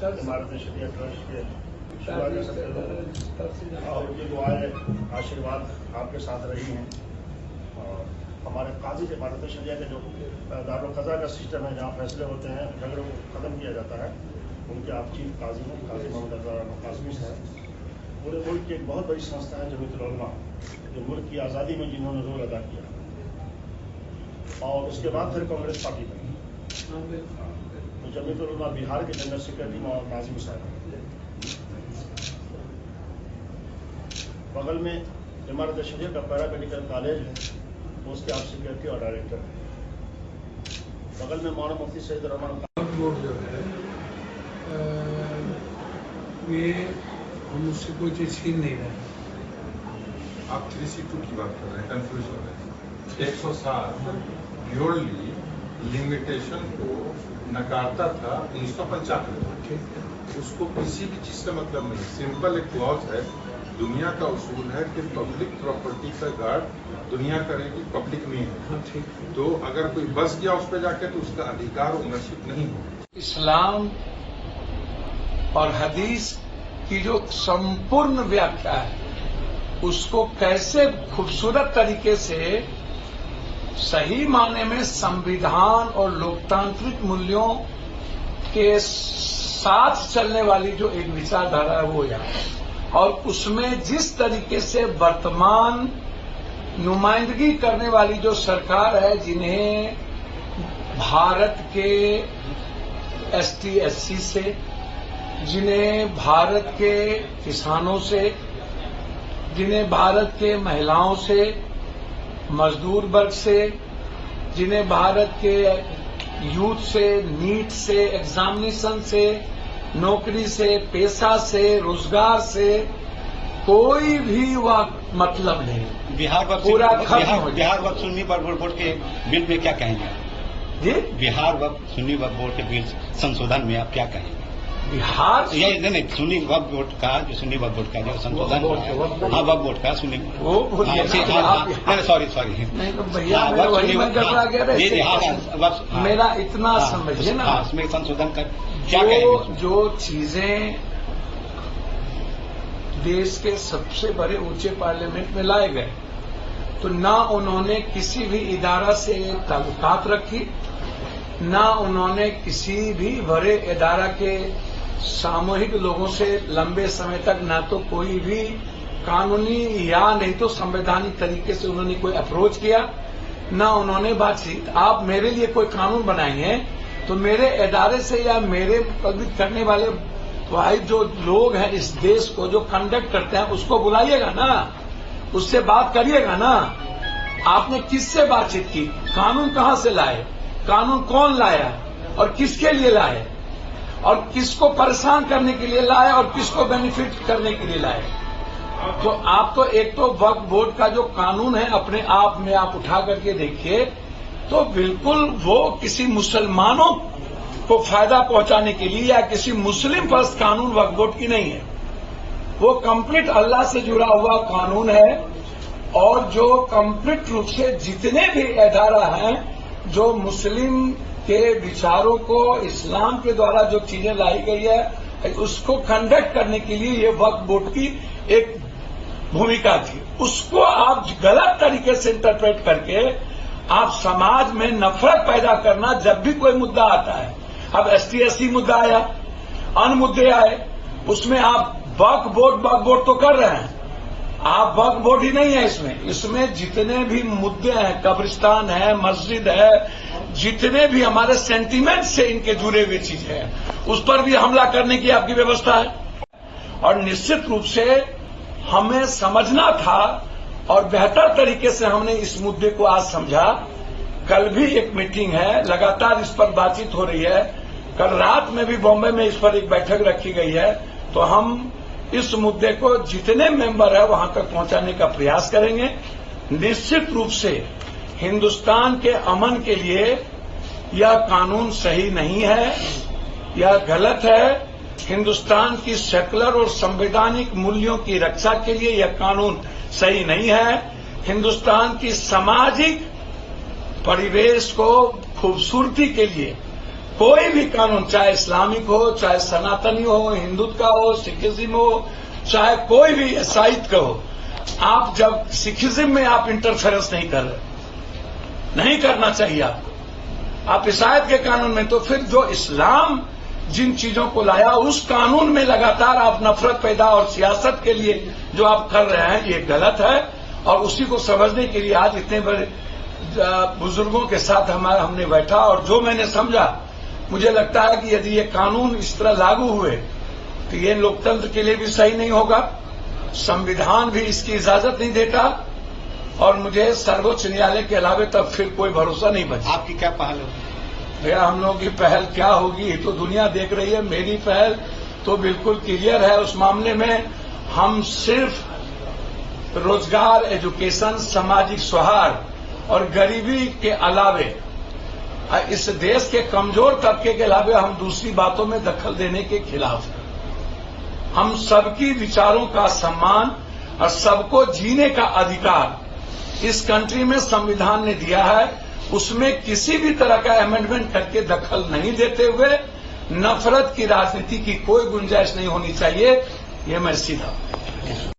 इमारत शरिया ट्रस्ट के शुरुआती सदस्य और उनकी दुआएं आशीर्वाद आपके साथ रही हैं। और हमारे काजी इमारत शरिया के जो दारुल क़ज़ा का सिस्टम है, जहाँ फैसले होते हैं, झगड़ों को ख़त्म किया जाता है, उनके आप चीफ काजी हैं, काजी मोहम्मद अज़हर काज़मी साहब। पूरे मुल्क की एक बहुत बड़ी संस्था है जमीयतुल उलमा, जो मुल्क की आज़ादी में जिन्होंने रोल अदा किया। और उसके बाद फिर कांग्रेस पार्टी बनी, तो जमीयतुल उलमा बिहार के जनरल सेक्रेटरी मौलाना नाज़िम साहब। बगल में इमारत शरिया का पैरामेडिकल कॉलेज है, उसके आप सेक्रेटरी और डायरेक्टर हैं। बगल में मौलाना मुफ्ती सैयद रहमान बोर्ड जो है ये हम उससे कोई चीज छीन नहीं रहे। आप 3C2 की बात कर रहे हैं, कंफ्यूज हो रहे हैं। 107 प्योरली लिमिटेशन को नकारता था 1995 में। उसको किसी भी चीज का मतलब नहीं, सिंपल एक क्लॉज है। दुनिया का उसूल है कि पब्लिक प्रॉपर्टी का गार्ड दुनिया करेगी, पब्लिक नहीं है। तो अगर कोई बस गया उस पर जाके, तो उसका अधिकार ओनरशिप नहीं हो। इस्लाम और हदीस की जो संपूर्ण व्याख्या है, उसको कैसे खूबसूरत तरीके से सही माने में संविधान और लोकतांत्रिक मूल्यों के साथ चलने वाली जो एक विचारधारा है वो यहाँ, और उसमें जिस तरीके से वर्तमान नुमाइंदगी करने वाली जो सरकार है, जिन्हें भारत के ST SC से, जिन्हें भारत के किसानों से, जिन्हें भारत के महिलाओं से, मजदूर वर्ग से, जिन्हें भारत के यूथ से, नीट से, एग्जामिनेशन से, नौकरी से, पेशा से, रोजगार से कोई भी मतलब नहीं। बिहार पूरा खत्म हो बिहार वक्फ सुन्नी वक्फ बोर्ड के बिल में क्या कहेंगे जी? बिहार वक्फ सुन्नी वक्फ बोर्ड के बिल संशोधन में आप क्या कहेंगे? बिहार ये नहीं, सुन्नी वक्फ बोर्ड का जो सुन्नी वक्फ बोर्ड का जो संशोधन, हाँ वक्फ बोर्ड का सुन्नी, सॉरी नहीं तो भैया वही मैं गड़बड़ा गया। मेरा इतना समझिए ना, उसमें संशोधन कर क्या कहेंगे? जो चीजें देश के सबसे बड़े ऊंचे पार्लियामेंट में लाए गए, तो ना उन्होंने किसी भी इदारा से ताल्लुकात रखी, ना उन्होंने किसी भी बड़े इदारा के सामूहिक लोगों से लंबे समय तक ना तो कोई भी कानूनी या नहीं तो संवैधानिक तरीके से उन्होंने कोई अप्रोच किया, ना उन्होंने बातचीत। आप मेरे लिए कोई कानून बनाएंगे तो मेरे इदारे से या मेरे पब्लिक करने वाले वाहिद जो लोग हैं इस देश को, जो कंडक्ट करते हैं, उसको बुलाइएगा ना, उससे बात करिएगा ना। आपने किससे बातचीत की? कानून कहां से लाए? कानून कौन लाया और किसके लिए लाए, और किसको परेशान करने के लिए लाए और किसको बेनिफिट करने के लिए लाए? तो आप तो एक तो वक्फ बोर्ड का जो कानून है अपने आप में आप उठा करके देखिए, तो बिल्कुल वो किसी मुसलमानों को फायदा पहुंचाने के लिए या किसी मुस्लिम फर्स्ट कानून वक्फ बोर्ड की नहीं है। वो कंप्लीट अल्लाह से जुड़ा हुआ कानून है, और जो कंप्लीट रूप से जितने भी इदारा हैं जो मुस्लिम के विचारों को, इस्लाम के द्वारा जो चीजें लाई गई है, उसको कंडक्ट करने के लिए ये वक्फ बोर्ड की एक भूमिका थी। उसको आप गलत तरीके से इंटरप्रेट करके आप समाज में नफरत पैदा करना, जब भी कोई मुद्दा आता है, अब ST SC मुद्दा आया, अन्य मुद्दे आए, उसमें आप वक्फ बोर्ड तो कर रहे हैं, आप वक्फ बोर्ड ही नहीं है इसमें जितने भी मुद्दे हैं, कब्रिस्तान है, मस्जिद है, जितने भी हमारे सेंटीमेंट से इनके जुड़े हुए चीजें हैं, उस पर भी हमला करने की आपकी व्यवस्था है। और निश्चित रूप से हमें समझना था, और बेहतर तरीके से हमने इस मुद्दे को आज समझा। कल भी एक मीटिंग है, लगातार इस पर बातचीत हो रही है, कल रात में भी बॉम्बे में इस पर एक बैठक रखी गई है। तो हम इस मुद्दे को जितने मेंबर है वहां तक पहुंचाने का प्रयास करेंगे। निश्चित रूप से हिंदुस्तान के अमन के लिए यह कानून सही नहीं है, यह गलत है। हिंदुस्तान की सेकुलर और संवैधानिक मूल्यों की रक्षा के लिए यह कानून सही नहीं है। हिंदुस्तान की सामाजिक परिवेश को खूबसूरती के लिए कोई भी कानून, चाहे इस्लामिक हो, चाहे सनातनी हो, हिंदुत्व का हो, सिखिज्म हो, चाहे कोई भी ईसाईत का हो, आप जब सिखिज्म में आप इंटरफेरेंस नहीं कर रहे, नहीं करना चाहिए आपको, आप ईसाईत के कानून में, तो फिर जो इस्लाम जिन चीजों को लाया उस कानून में लगातार आप नफरत पैदा और सियासत के लिए जो आप कर रहे हैं, ये गलत है। और उसी को समझने के लिए आज इतने बड़े बुजुर्गों के साथ हमने बैठा, और जो मैंने समझा, मुझे लगता है कि यदि ये कानून इस तरह लागू हुए तो ये लोकतंत्र के लिए भी सही नहीं होगा, संविधान भी इसकी इजाजत नहीं देता, और मुझे सर्वोच्च न्यायालय के अलावे तब फिर कोई भरोसा नहीं बचा। आपकी क्या पहल होगी? भैया, हम लोगों की पहल क्या होगी ये तो दुनिया देख रही है। मेरी पहल तो बिल्कुल क्लियर है उस मामले में। हम सिर्फ रोजगार, एजुकेशन, सामाजिक सौहार्द और गरीबी के अलावे, इस देश के कमजोर तबके के अलावे हम दूसरी बातों में दखल देने के खिलाफ हैं। हम सबकी विचारों का सम्मान और सबको जीने का अधिकार इस कंट्री में संविधान ने दिया है, उसमें किसी भी तरह का अमेंडमेंट करके दखल नहीं देते हुए नफरत की राजनीति की कोई गुंजाइश नहीं होनी चाहिए, ये मैं सीधा